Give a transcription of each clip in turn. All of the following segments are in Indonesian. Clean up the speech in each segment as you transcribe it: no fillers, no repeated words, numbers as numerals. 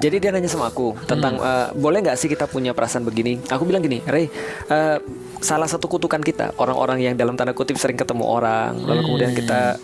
Jadi dia nanya sama aku tentang boleh nggak sih kita punya perasaan begini? Aku bilang gini, Rey, salah satu kutukan kita orang-orang yang dalam tanda kutip sering ketemu orang, lalu kemudian kita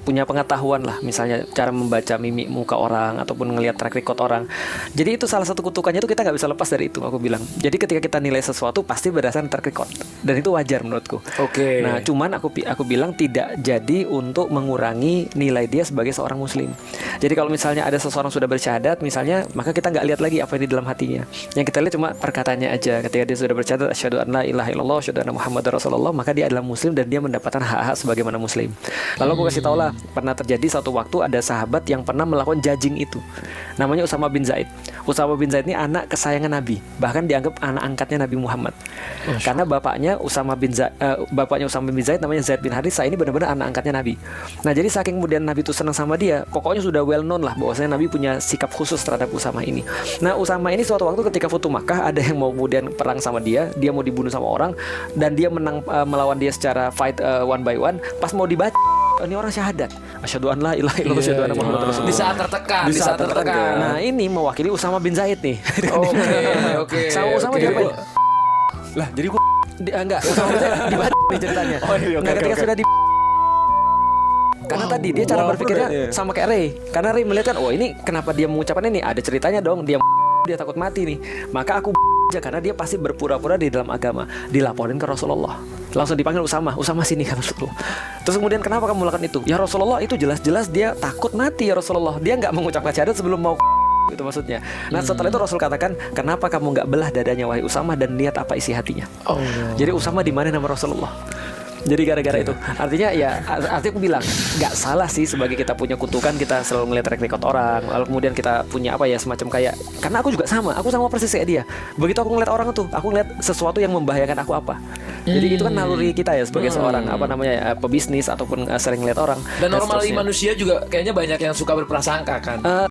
punya pengetahuan lah, misalnya cara membaca mimik muka orang ataupun ngelihat track record orang. Jadi itu salah satu kutukannya itu kita nggak bisa lepas dari itu. Aku bilang. Jadi ketika kita nilai sesuatu pasti berdasarkan track record dan itu wajar menurutku. Oke. Nah, cuman aku bilang tidak jadi untuk mengurangi nilai dia sebagai seorang muslim. Jadi kalau misalnya ada seseorang sudah bersyahadat misalnya, maka kita nggak lihat lagi apa yang di dalam hatinya. Yang kita lihat cuma perkataannya aja. Ketika dia sudah bersyahadat asyhadu an la ilaha illallah asyhadu anna muhammadar rasulullah, maka dia adalah muslim dan dia mendapatkan hak-hak sebagaimana muslim. Lalu aku kasih tau lah, pernah terjadi satu waktu ada sahabat yang pernah melakukan judging itu. Namanya Usama bin Zaid. Usama bin Zaid ini anak kesayangan Nabi, bahkan dianggap anak angkatnya Nabi Muhammad. Karena bapaknya Usama bin Zaid namanya Zaid bin Haritsah, ini benar-benar anak angkatnya Nabi. Nah, jadi saking kemudian Nabi itu senang sama dia, pokoknya sudah well known lah bahwasanya Nabi punya sikap khusus terhadap Usama ini. Nah, Usama ini suatu waktu ketika Futuh Makkah ada yang mau kemudian perang sama dia mau dibunuh sama orang dan dia menang melawan dia secara fight one by one. Pas mau dibaca, ini orang syahadat, asyhadu an la ilaha illallah asyhadu anna muhammadar rasulullah. Di saat tertekan. Nah, ini mewakili Usama bin Zaid nih. Oke. Sama Usama diapain? Lah, jadi gua Enggak, Usama bin Zaid dibaca nih ceritanya. Nah, ketika sudah di karena tadi dia cara berpikirnya sama kayak Ray. Karena Ray melihat kan, oh ini kenapa dia mengucapkan ini? Ada ceritanya dong, dia takut mati nih. Maka aku aja karena dia pasti berpura-pura di dalam agama. Dilaporin ke Rasulullah. Langsung dipanggil Usama sini kan Rasulullah. Terus kemudian kenapa kamu melakukan itu? Ya Rasulullah, itu jelas-jelas dia takut mati ya Rasulullah. Dia nggak mengucapkan syahadat sebelum mau itu maksudnya. Nah, setelah itu Rasul katakan, kenapa kamu nggak belah dadanya wahai Usama dan lihat apa isi hatinya? Jadi Usama di mana nama Rasulullah? Jadi gara-gara itu, artinya aku bilang nggak salah sih sebagai kita punya kutukan, kita selalu melihat track record orang, lalu kemudian kita punya semacam kayak, karena aku juga aku sama persis kayak dia. Begitu aku ngeliat orang tuh, aku ngeliat sesuatu yang membahayakan aku apa. Jadi itu kan naluri kita ya sebagai seorang pebisnis ataupun sering ngeliat orang. Dan normally manusia juga kayaknya banyak yang suka berprasangka kan.